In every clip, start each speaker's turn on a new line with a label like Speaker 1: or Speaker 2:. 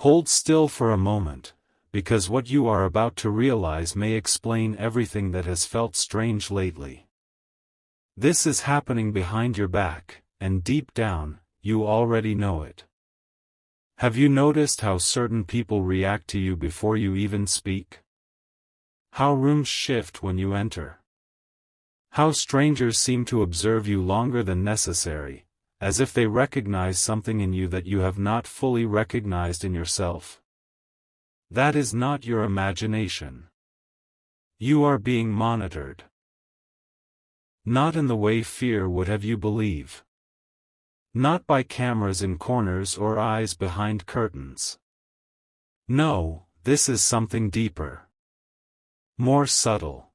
Speaker 1: Hold still for a moment, because what you are about to realize may explain everything that has felt strange lately. This is happening behind your back, and deep down, you already know it. Have you noticed how certain people react to you before you even speak? How rooms shift when you enter? How strangers seem to observe you longer than necessary, as if they recognize something in you that you have not fully recognized in yourself? That is not your imagination. You are being monitored. Not in the way fear would have you believe. Not by cameras in corners or eyes behind curtains. No, this is something deeper. More subtle.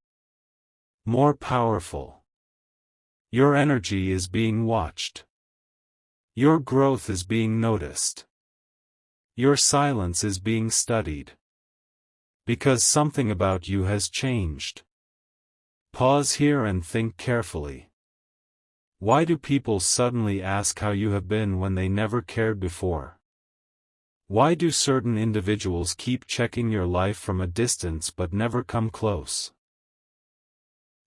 Speaker 1: More powerful. Your energy is being watched. Your growth is being noticed. Your silence is being studied. Because something about you has changed. Pause here and think carefully. Why do people suddenly ask how you have been when they never cared before? Why do certain individuals keep checking your life from a distance but never come close?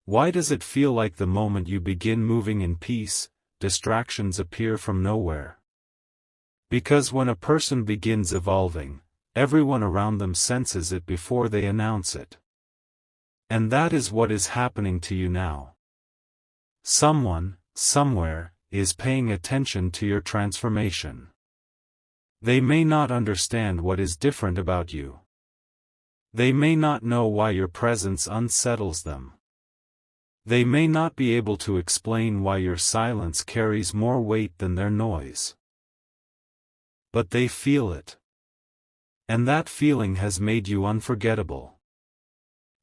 Speaker 1: Why does it feel like the moment you begin moving in peace, distractions appear from nowhere? Because when a person begins evolving, everyone around them senses it before they announce it. And that is what is happening to you now. Someone, somewhere, is paying attention to your transformation. They may not understand what is different about you. They may not know why your presence unsettles them. They may not be able to explain why your silence carries more weight than their noise. But they feel it. And that feeling has made you unforgettable.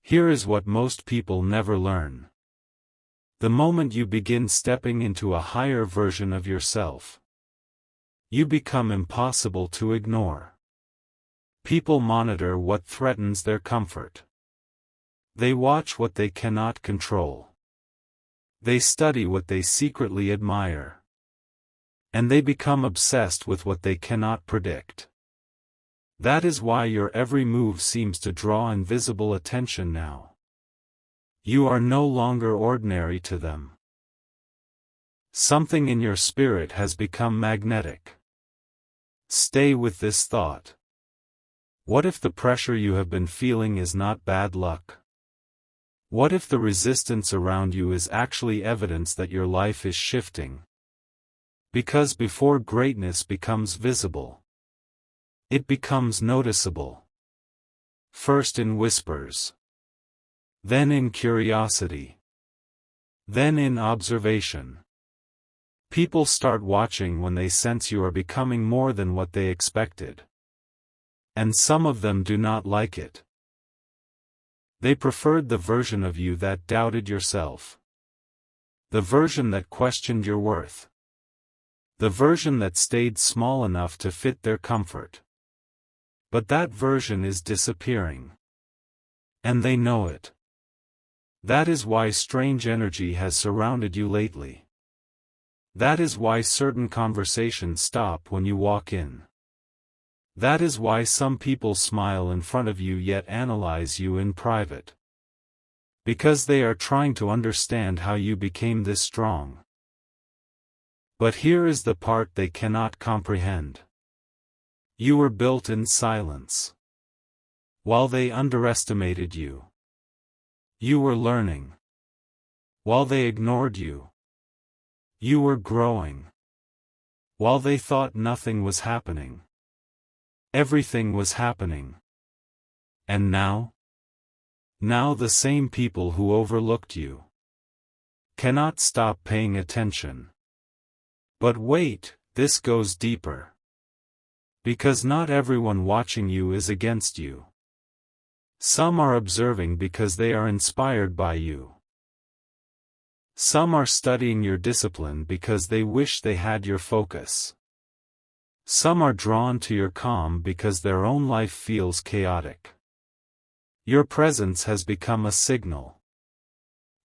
Speaker 1: Here is what most people never learn. The moment you begin stepping into a higher version of yourself, you become impossible to ignore. People monitor what threatens their comfort. They watch what they cannot control. They study what they secretly admire. And they become obsessed with what they cannot predict. That is why your every move seems to draw invisible attention now. You are no longer ordinary to them. Something in your spirit has become magnetic. Stay with this thought. What if the pressure you have been feeling is not bad luck? What if the resistance around you is actually evidence that your life is shifting? Because before greatness becomes visible, it becomes noticeable. First in whispers. Then in curiosity. Then in observation. People start watching when they sense you are becoming more than what they expected. And some of them do not like it. They preferred the version of you that doubted yourself. The version that questioned your worth. The version that stayed small enough to fit their comfort. But that version is disappearing. And they know it. That is why strange energy has surrounded you lately. That is why certain conversations stop when you walk in. That is why some people smile in front of you yet analyze you in private. Because they are trying to understand how you became this strong. But here is the part they cannot comprehend. You were built in silence. While they underestimated you. You were learning. While they ignored you. You were growing. While they thought nothing was happening. Everything was happening. And now? Now the same people who overlooked you cannot stop paying attention. But wait, this goes deeper. Because not everyone watching you is against you. Some are observing because they are inspired by you. Some are studying your discipline because they wish they had your focus. Some are drawn to your calm because their own life feels chaotic. Your presence has become a signal.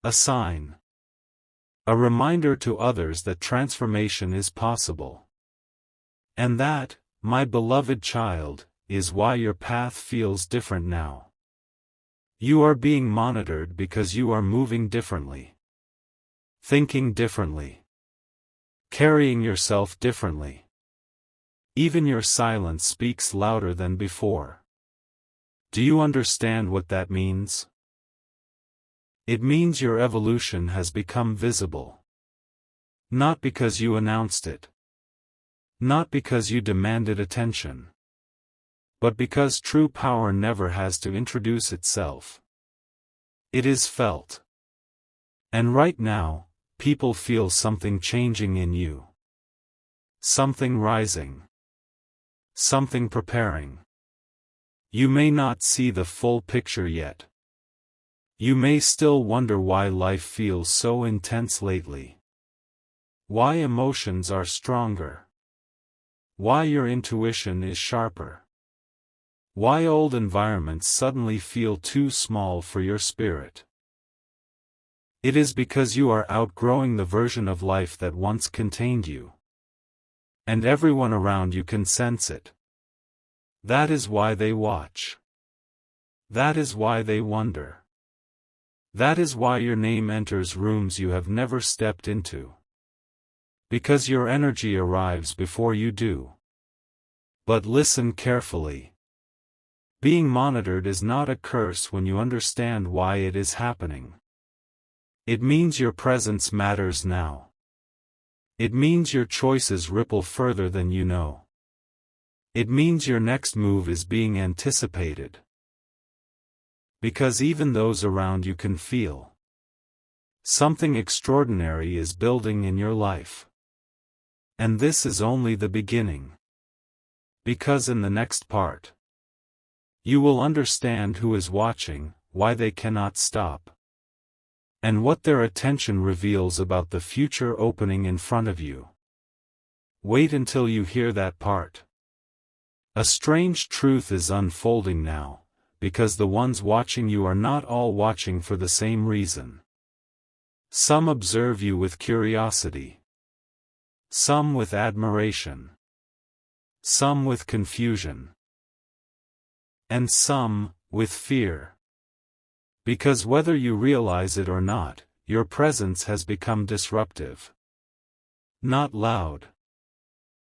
Speaker 1: A sign. A reminder to others that transformation is possible. And that, my beloved child, is why your path feels different now. You are being monitored because you are moving differently, thinking differently, carrying yourself differently. Even your silence speaks louder than before. Do you understand what that means? It means your evolution has become visible. Not because you announced it. Not because you demanded attention. But because true power never has to introduce itself. It is felt. And right now, people feel something changing in you. Something rising. Something preparing. You may not see the full picture yet. You may still wonder why life feels so intense lately. Why emotions are stronger. Why your intuition is sharper. Why old environments suddenly feel too small for your spirit. It is because you are outgrowing the version of life that once contained you. And everyone around you can sense it. That is why they watch. That is why they wonder. That is why your name enters rooms you have never stepped into. Because your energy arrives before you do. But listen carefully. Being monitored is not a curse when you understand why it is happening. It means your presence matters now. It means your choices ripple further than you know. It means your next move is being anticipated. Because even those around you can feel. Something extraordinary is building in your life. And this is only the beginning. Because in the next part, you will understand who is watching, why they cannot stop, and what their attention reveals about the future opening in front of you. Wait until you hear that part. A strange truth is unfolding now, because the ones watching you are not all watching for the same reason. Some observe you with curiosity. Some with admiration. Some with confusion. And some, with fear. Because whether you realize it or not, your presence has become disruptive. Not loud.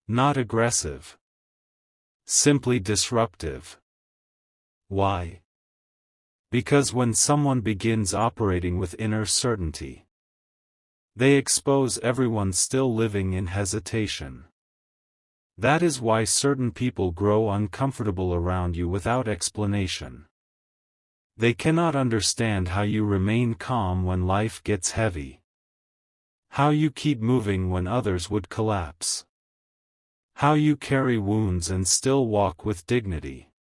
Speaker 1: Not aggressive. Simply disruptive. Why? Because when someone begins operating with inner certainty, they expose everyone still living in hesitation. That is why certain people grow uncomfortable around you without explanation. They cannot understand how you remain calm when life gets heavy. How you keep moving when others would collapse. How you carry wounds and still walk with dignity.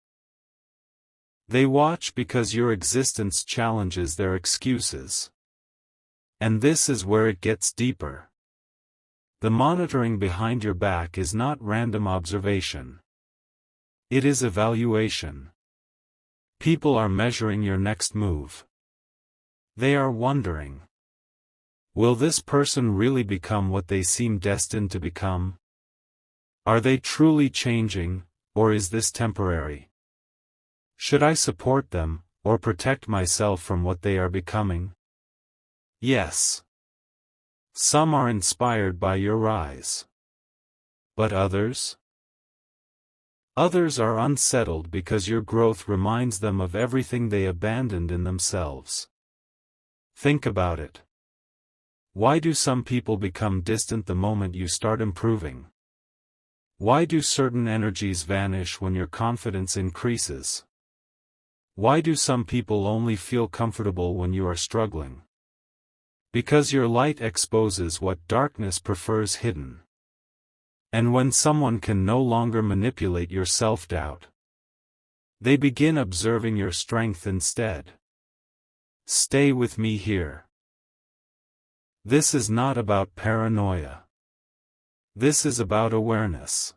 Speaker 1: They watch because your existence challenges their excuses. And this is where it gets deeper. The monitoring behind your back is not random observation. It is evaluation. People are measuring your next move. They are wondering, will this person really become what they seem destined to become? Are they truly changing, or is this temporary? Should I support them, or protect myself from what they are becoming? Yes. Some are inspired by your rise. But others? Others are unsettled because your growth reminds them of everything they abandoned in themselves. Think about it. Why do some people become distant the moment you start improving? Why do certain energies vanish when your confidence increases? Why do some people only feel comfortable when you are struggling? Because your light exposes what darkness prefers hidden. And when someone can no longer manipulate your self-doubt, they begin observing your strength instead. Stay with me here. This is not about paranoia. This is about awareness.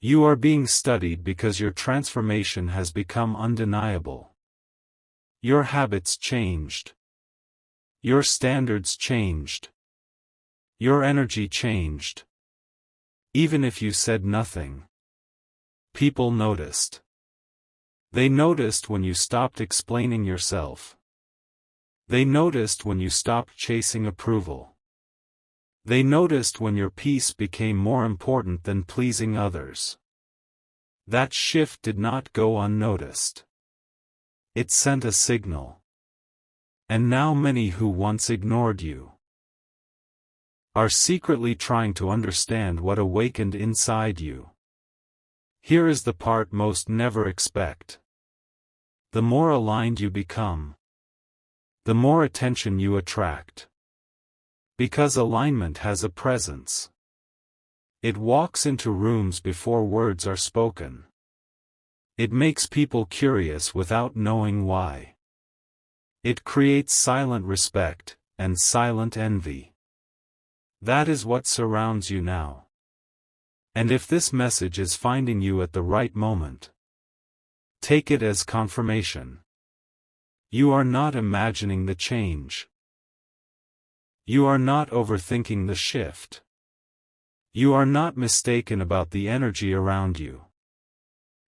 Speaker 1: You are being studied because your transformation has become undeniable. Your habits changed. Your standards changed. Your energy changed. Even if you said nothing. People noticed. They noticed when you stopped explaining yourself. They noticed when you stopped chasing approval. They noticed when your peace became more important than pleasing others. That shift did not go unnoticed. It sent a signal. And now many who once ignored you are secretly trying to understand what awakened inside you. Here is the part most never expect. The more aligned you become, the more attention you attract. Because alignment has a presence. It walks into rooms before words are spoken. It makes people curious without knowing why. It creates silent respect, and silent envy. That is what surrounds you now. And if this message is finding you at the right moment, take it as confirmation. You are not imagining the change. You are not overthinking the shift. You are not mistaken about the energy around you.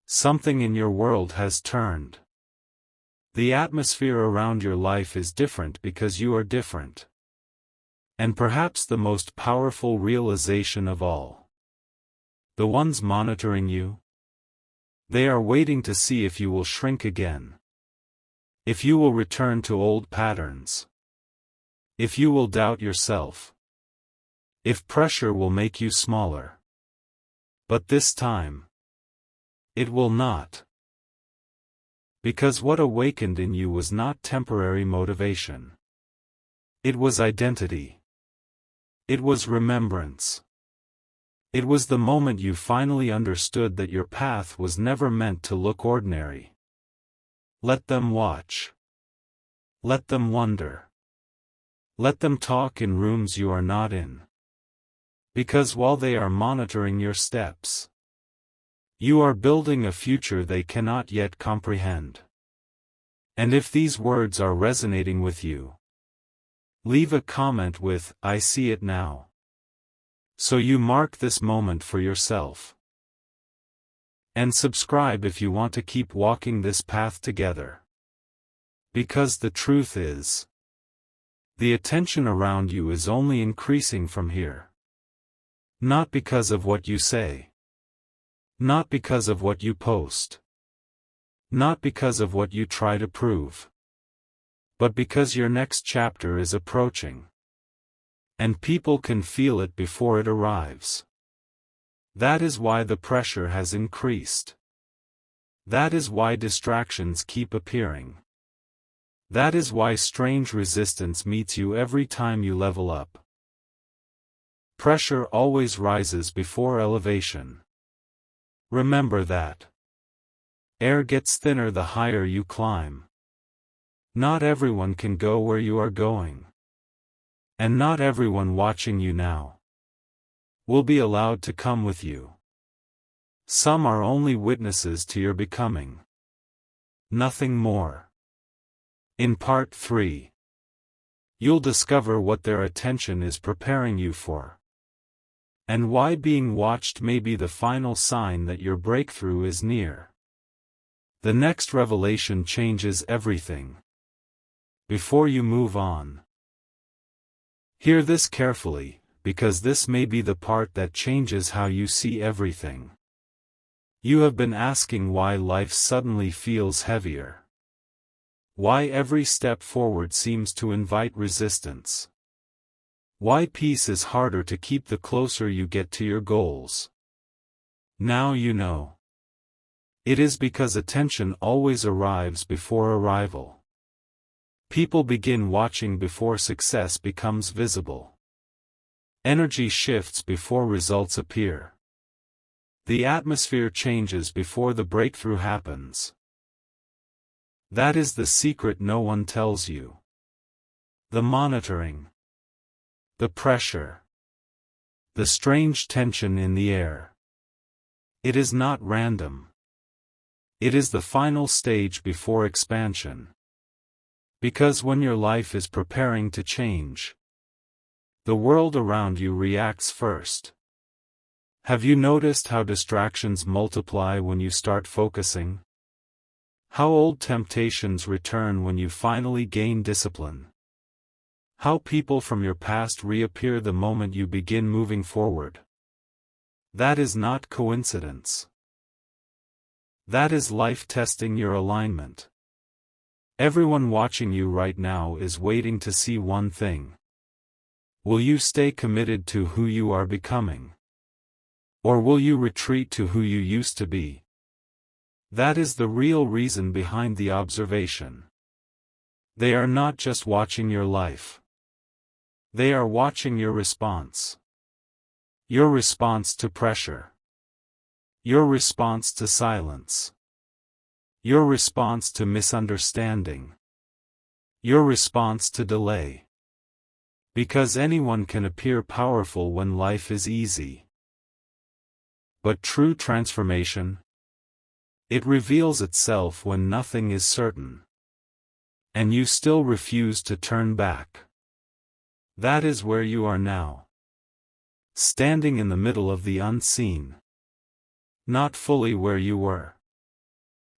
Speaker 1: Something in your world has turned. The atmosphere around your life is different because you are different. And perhaps the most powerful realization of all. The ones monitoring you? They are waiting to see if you will shrink again. If you will return to old patterns. If you will doubt yourself. If pressure will make you smaller. But this time, it will not. Because what awakened in you was not temporary motivation. It was identity. It was remembrance. It was the moment you finally understood that your path was never meant to look ordinary. Let them watch. Let them wonder. Let them talk in rooms you are not in. Because while they are monitoring your steps, you are building a future they cannot yet comprehend. And if these words are resonating with you, leave a comment with, "I see it now." So you mark this moment for yourself. And subscribe if you want to keep walking this path together. Because the truth is, the attention around you is only increasing from here. Not because of what you say. Not because of what you post. Not because of what you try to prove. But because your next chapter is approaching. And people can feel it before it arrives. That is why the pressure has increased. That is why distractions keep appearing. That is why strange resistance meets you every time you level up. Pressure always rises before elevation. Remember that. Air gets thinner the higher you climb. Not everyone can go where you are going. And not everyone watching you now will be allowed to come with you. Some are only witnesses to your becoming. Nothing more. In part 3, you'll discover what their attention is preparing you for. And why being watched may be the final sign that your breakthrough is near. The next revelation changes everything. Before you move on, hear this carefully, because this may be the part that changes how you see everything. You have been asking why life suddenly feels heavier. Why every step forward seems to invite resistance. Why peace is harder to keep the closer you get to your goals. Now you know. It is because attention always arrives before arrival. People begin watching before success becomes visible. Energy shifts before results appear. The atmosphere changes before the breakthrough happens. That is the secret no one tells you. The monitoring. The pressure. The strange tension in the air. It is not random. It is the final stage before expansion. Because when your life is preparing to change, the world around you reacts first. Have you noticed how distractions multiply when you start focusing? How old temptations return when you finally gain discipline? How people from your past reappear the moment you begin moving forward? That is not coincidence. That is life testing your alignment. Everyone watching you right now is waiting to see one thing. Will you stay committed to who you are becoming? Or will you retreat to who you used to be? That is the real reason behind the observation. They are not just watching your life. They are watching your response. Your response to pressure. Your response to silence. Your response to misunderstanding. Your response to delay. Because anyone can appear powerful when life is easy. But true transformation, it reveals itself when nothing is certain. And you still refuse to turn back. That is where you are now. Standing in the middle of the unseen. Not fully where you were.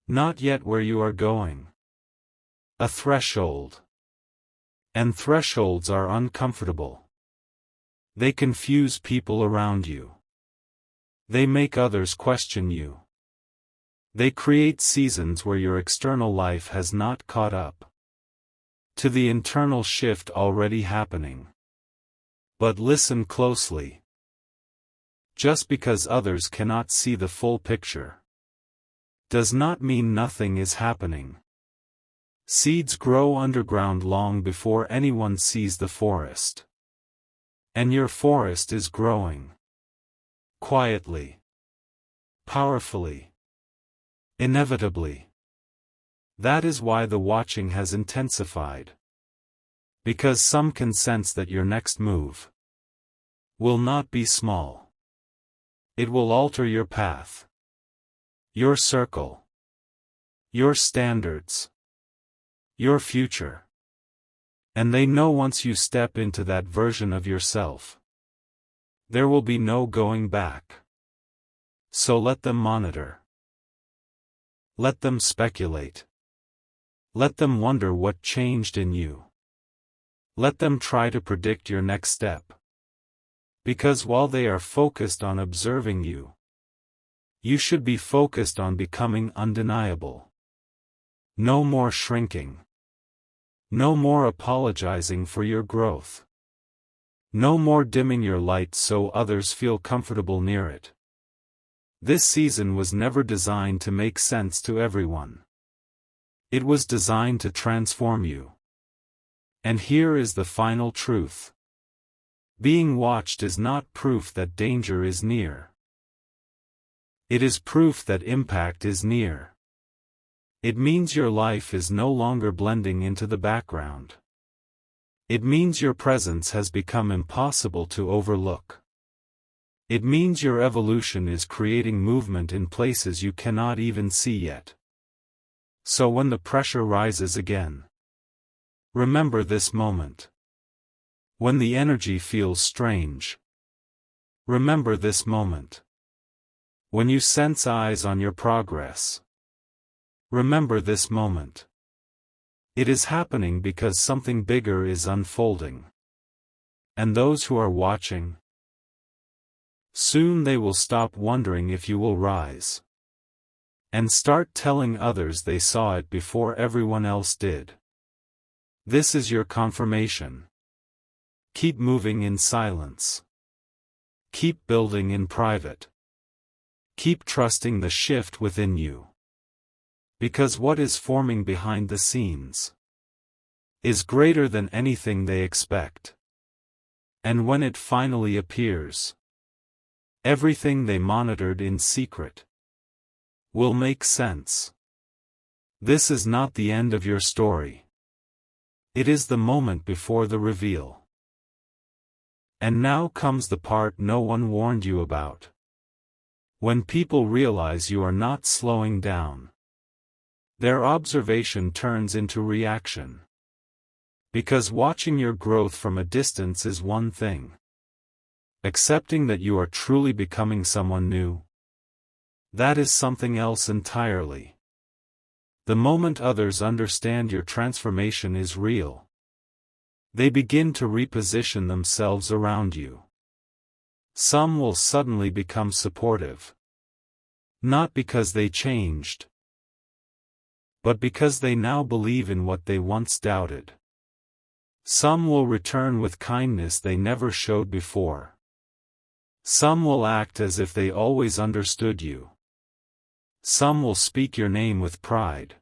Speaker 1: Not yet where you are going. A threshold. And thresholds are uncomfortable. They confuse people around you. They make others question you. They create seasons where your external life has not caught up to the internal shift already happening. But listen closely. Just because others cannot see the full picture does not mean nothing is happening. Seeds grow underground long before anyone sees the forest. And your forest is growing. Quietly. Powerfully. Inevitably. That is why the watching has intensified. Because some can sense that your next move will not be small. It will alter your path. Your circle. Your standards. Your future. And they know once you step into that version of yourself, there will be no going back. So let them monitor. Let them speculate. Let them wonder what changed in you. Let them try to predict your next step. Because while they are focused on observing you, you should be focused on becoming undeniable. No more shrinking. No more apologizing for your growth. No more dimming your light so others feel comfortable near it. This season was never designed to make sense to everyone. It was designed to transform you. And here is the final truth. Being watched is not proof that danger is near. It is proof that impact is near. It means your life is no longer blending into the background. It means your presence has become impossible to overlook. It means your evolution is creating movement in places you cannot even see yet. So when the pressure rises again, remember this moment. When the energy feels strange, remember this moment. When you sense eyes on your progress, remember this moment. It is happening because something bigger is unfolding. And those who are watching, soon they will stop wondering if you will rise. And start telling others they saw it before everyone else did. This is your confirmation. Keep moving in silence. Keep building in private. Keep trusting the shift within you. Because what is forming behind the scenes is greater than anything they expect. And when it finally appears, everything they monitored in secret will make sense. This is not the end of your story. It is the moment before the reveal. And now comes the part no one warned you about. When people realize you are not slowing down, their observation turns into reaction. Because watching your growth from a distance is one thing. Accepting that you are truly becoming someone new. That is something else entirely. The moment others understand your transformation is real, they begin to reposition themselves around you. Some will suddenly become supportive. Not because they changed, but because they now believe in what they once doubted. Some will return with kindness they never showed before. Some will act as if they always understood you. Some will speak your name with pride,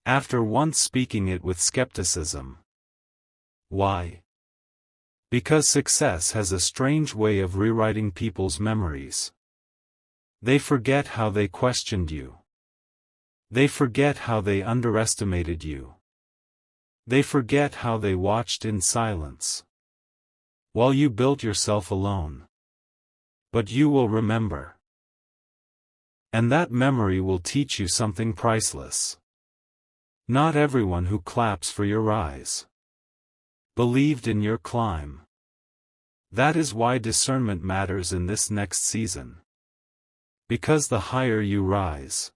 Speaker 1: after once speaking it with skepticism. Why? Because success has a strange way of rewriting people's memories. They forget how they questioned you. They forget how they underestimated you. They forget how they watched in silence while you built yourself alone. But you will remember. And that memory will teach you something priceless. Not everyone who claps for your rise believed in your climb. That is why discernment matters in this next season. Because the higher you rise,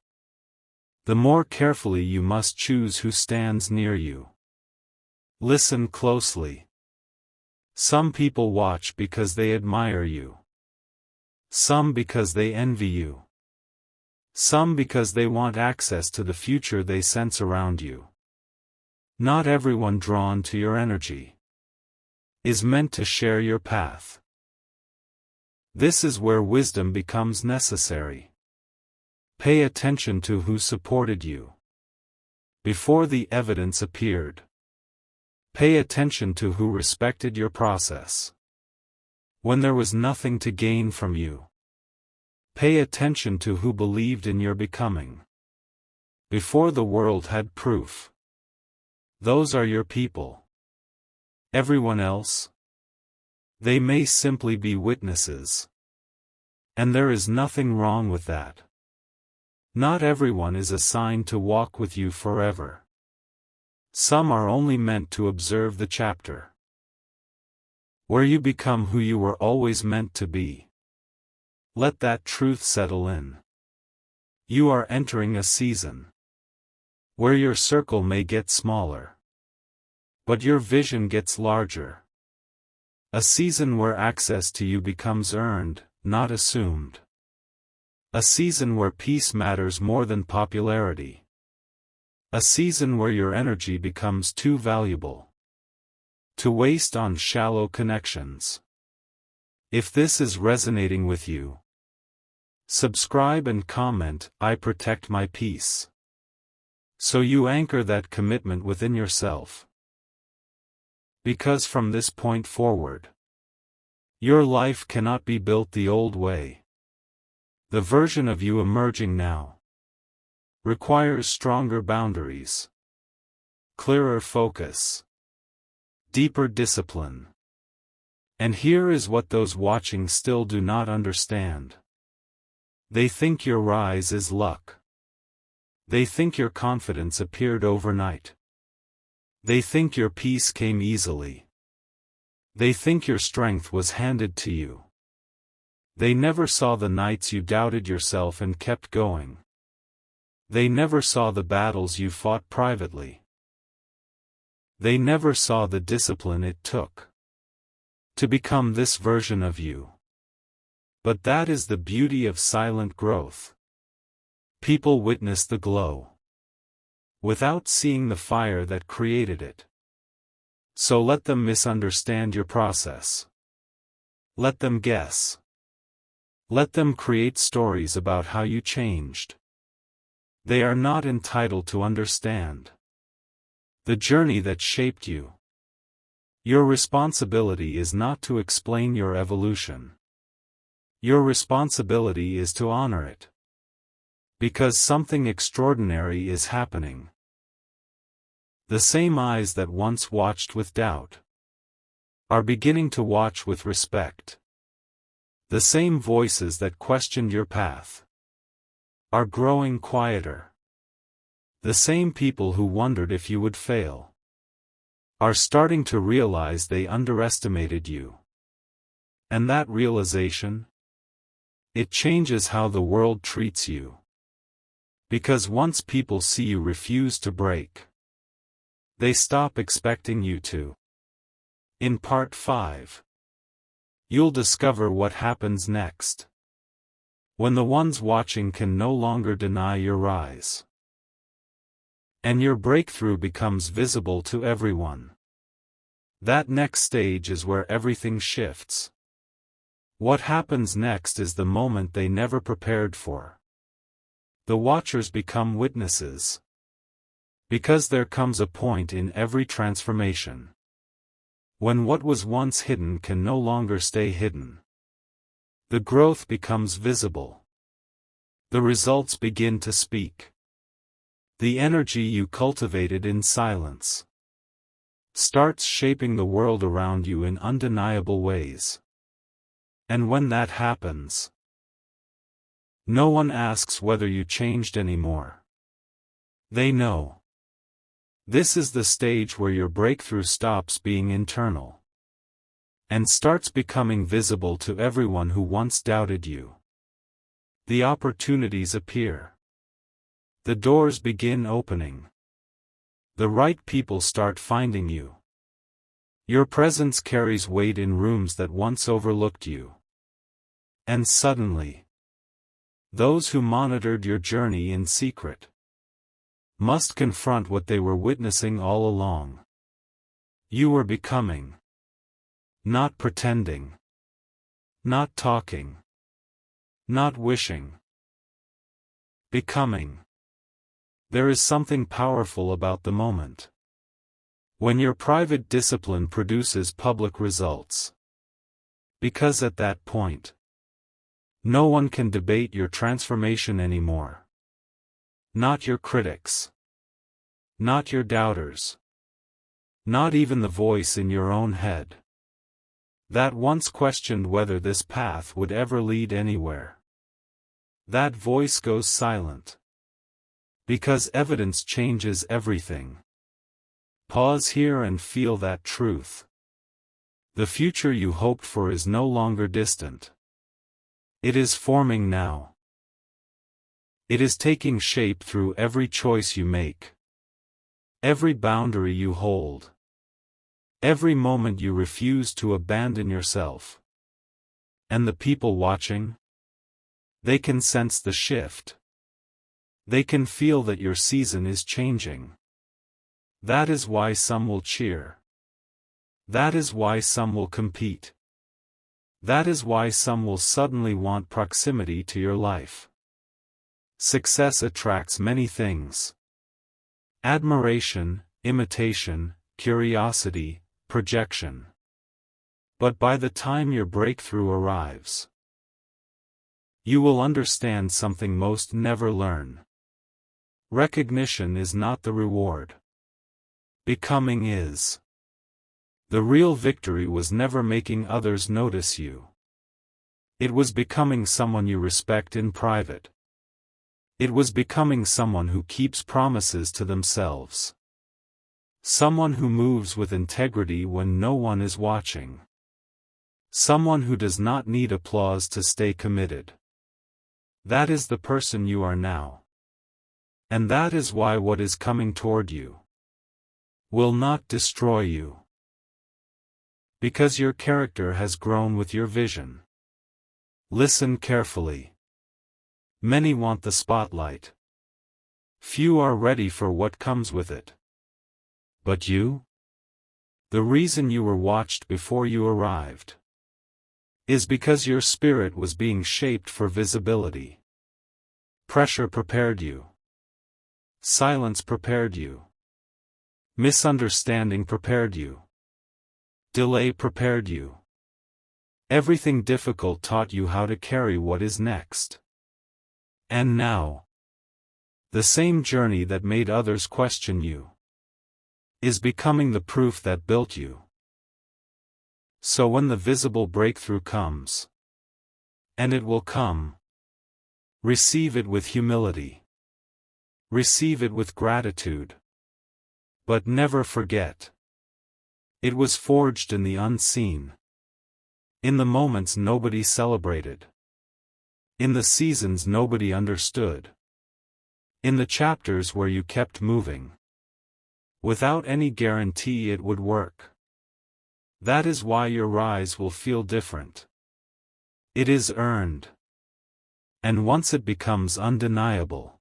Speaker 1: the more carefully you must choose who stands near you. Listen closely. Some people watch because they admire you. Some because they envy you. Some because they want access to the future they sense around you. Not everyone drawn to your energy is meant to share your path. This is where wisdom becomes necessary. Pay attention to who supported you before the evidence appeared. Pay attention to who respected your process when there was nothing to gain from you. Pay attention to who believed in your becoming before the world had proof. Those are your people. Everyone else? They may simply be witnesses. And there is nothing wrong with that. Not everyone is assigned to walk with you forever. Some are only meant to observe the chapter where you become who you were always meant to be. Let that truth settle in. You are entering a season where your circle may get smaller, but your vision gets larger. A season where access to you becomes earned, not assumed. A season where peace matters more than popularity. A season where your energy becomes too valuable to waste on shallow connections. If this is resonating with you, subscribe and comment, "I protect my peace," so you anchor that commitment within yourself. Because from this point forward, your life cannot be built the old way. The version of you emerging now requires stronger boundaries, clearer focus, deeper discipline. And here is what those watching still do not understand. They think your rise is luck. They think your confidence appeared overnight. They think your peace came easily. They think your strength was handed to you. They never saw the nights you doubted yourself and kept going. They never saw the battles you fought privately. They never saw the discipline it took to become this version of you. But that is the beauty of silent growth. People witness the glow without seeing the fire that created it. So let them misunderstand your process. Let them guess. Let them create stories about how you changed. They are not entitled to understand the journey that shaped you. Your responsibility is not to explain your evolution. Your responsibility is to honor it. Because something extraordinary is happening. The same eyes that once watched with doubt are beginning to watch with respect. The same voices that questioned your path are growing quieter. The same people who wondered if you would fail are starting to realize they underestimated you. And that realization? It changes how the world treats you. Because once people see you refuse to break, they stop expecting you to. In part 5, you'll discover what happens next. When the ones watching can no longer deny your rise. And your breakthrough becomes visible to everyone. That next stage is where everything shifts. What happens next is the moment they never prepared for. The watchers become witnesses. Because there comes a point in every transformation when what was once hidden can no longer stay hidden. The growth becomes visible. The results begin to speak. The energy you cultivated in silence starts shaping the world around you in undeniable ways. And when that happens, no one asks whether you changed anymore. They know. This is the stage where your breakthrough stops being internal and starts becoming visible to everyone who once doubted you. The opportunities appear. The doors begin opening. The right people start finding you. Your presence carries weight in rooms that once overlooked you. And suddenly, those who monitored your journey in secret must confront what they were witnessing all along. You were becoming. Not pretending. Not talking. Not wishing. Becoming. There is something powerful about the moment. When your private discipline produces public results. Because at that point, no one can debate your transformation anymore. Not your critics. Not your doubters. Not even the voice in your own head that once questioned whether this path would ever lead anywhere. That voice goes silent. Because evidence changes everything. Pause here and feel that truth. The future you hoped for is no longer distant. It is forming now. It is taking shape through every choice you make. Every boundary you hold. Every moment you refuse to abandon yourself. And the people watching? They can sense the shift. They can feel that your season is changing. That is why some will cheer. That is why some will compete. That is why some will suddenly want proximity to your life. Success attracts many things. Admiration, imitation, curiosity, projection. But by the time your breakthrough arrives, you will understand something most never learn. Recognition is not the reward. Becoming is. The real victory was never making others notice you. It was becoming someone you respect in private. It was becoming someone who keeps promises to themselves. Someone who moves with integrity when no one is watching. Someone who does not need applause to stay committed. That is the person you are now. And that is why what is coming toward you will not destroy you. Because your character has grown with your vision. Listen carefully. Many want the spotlight. Few are ready for what comes with it. But you? The reason you were watched before you arrived is because your spirit was being shaped for visibility. Pressure prepared you. Silence prepared you. Misunderstanding prepared you. Delay prepared you. Everything difficult taught you how to carry what is next. And now, the same journey that made others question you is becoming the proof that built you. So when the visible breakthrough comes, and it will come, receive it with humility. Receive it with gratitude. But never forget. It was forged in the unseen. In the moments nobody celebrated. In the seasons nobody understood. In the chapters where you kept moving. Without any guarantee it would work. That is why your rise will feel different. It is earned. And once it becomes undeniable,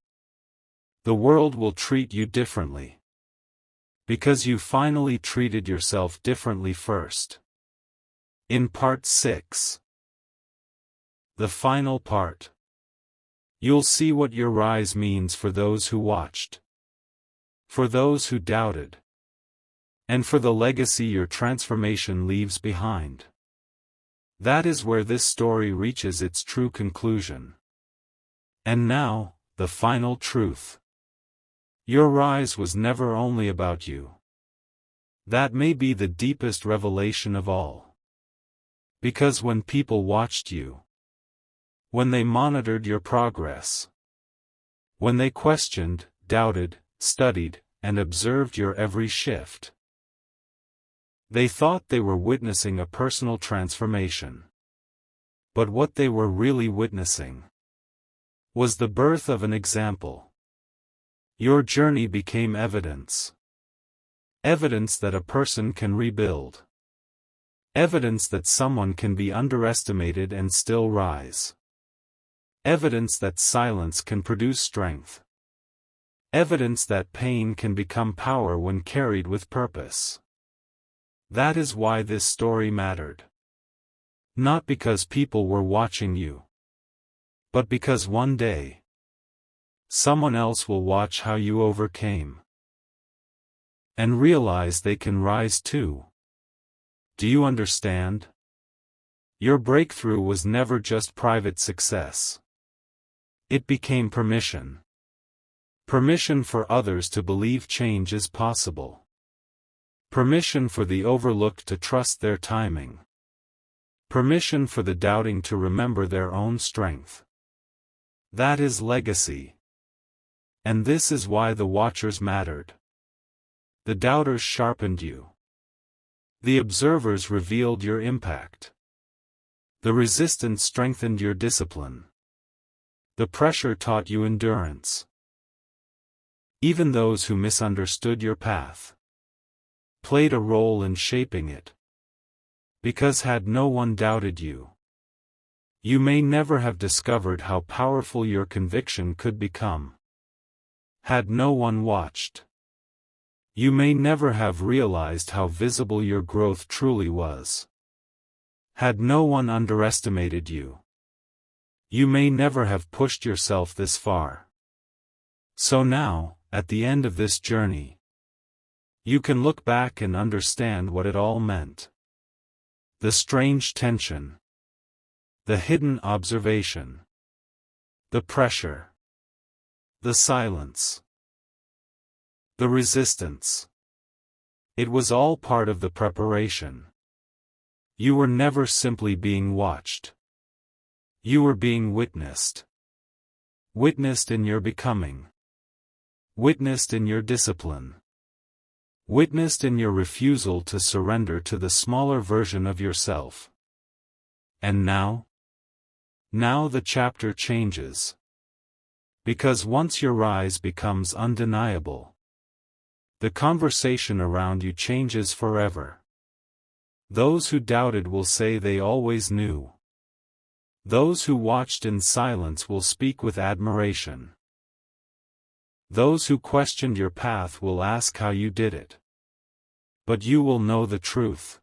Speaker 1: the world will treat you differently. Because you finally treated yourself differently first. In part 6. The final part. You'll see what your rise means for those who watched. For those who doubted. And for the legacy your transformation leaves behind. That is where this story reaches its true conclusion. And now, the final truth. Your rise was never only about you. That may be the deepest revelation of all. Because when people watched you, when they monitored your progress, when they questioned, doubted, studied, and observed your every shift, they thought they were witnessing a personal transformation. But what they were really witnessing was the birth of an example. Your journey became evidence. Evidence that a person can rebuild. Evidence that someone can be underestimated and still rise. Evidence that silence can produce strength. Evidence that pain can become power when carried with purpose. That is why this story mattered. Not because people were watching you, but because one day, someone else will watch how you overcame. And realize they can rise too. Do you understand? Your breakthrough was never just private success. It became permission. Permission for others to believe change is possible. Permission for the overlooked to trust their timing. Permission for the doubting to remember their own strength. That is legacy. And this is why the watchers mattered. The doubters sharpened you. The observers revealed your impact. The resistance strengthened your discipline. The pressure taught you endurance. Even those who misunderstood your path played a role in shaping it. Because had no one doubted you, you may never have discovered how powerful your conviction could become. Had no one watched, you may never have realized how visible your growth truly was. Had no one underestimated you, you may never have pushed yourself this far. So now, at the end of this journey, you can look back and understand what it all meant. The strange tension. The hidden observation. The pressure. The silence. The resistance. It was all part of the preparation. You were never simply being watched. You were being witnessed. Witnessed in your becoming. Witnessed in your discipline. Witnessed in your refusal to surrender to the smaller version of yourself. And now? Now the chapter changes. Because once your rise becomes undeniable, the conversation around you changes forever. Those who doubted will say they always knew. Those who watched in silence will speak with admiration. Those who questioned your path will ask how you did it. But you will know the truth.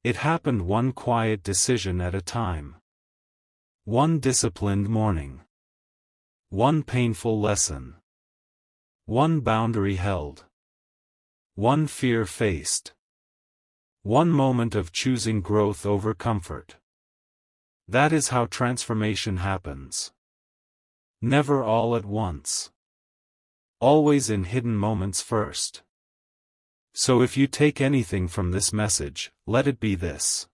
Speaker 1: It happened one quiet decision at a time. One disciplined morning. One painful lesson. One boundary held. One fear faced. One moment of choosing growth over comfort. That is how transformation happens. Never all at once. Always in hidden moments first. So if you take anything from this message, let it be this.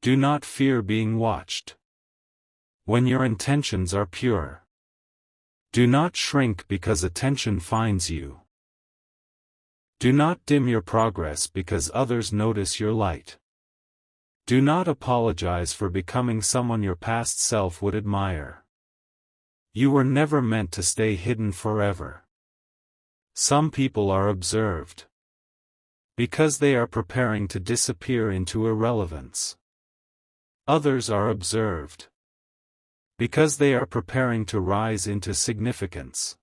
Speaker 1: Do not fear being watched. When your intentions are pure. Do not shrink because attention finds you. Do not dim your progress because others notice your light. Do not apologize for becoming someone your past self would admire. You were never meant to stay hidden forever. Some people are observed because they are preparing to disappear into irrelevance. Others are observed because they are preparing to rise into significance.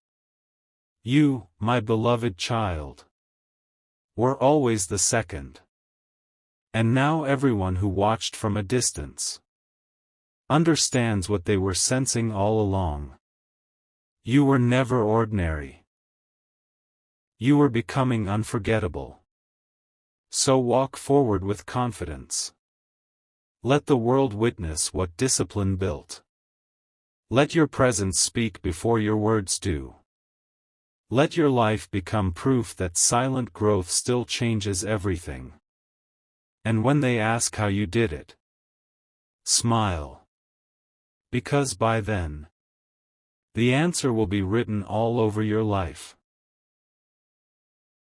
Speaker 1: You, my beloved child, were always the second. And now everyone who watched from a distance understands what they were sensing all along. You were never ordinary. You were becoming unforgettable. So walk forward with confidence. Let the world witness what discipline built. Let your presence speak before your words do. Let your life become proof that silent growth still changes everything. And when they ask how you did it, smile. Because by then, the answer will be written all over your life.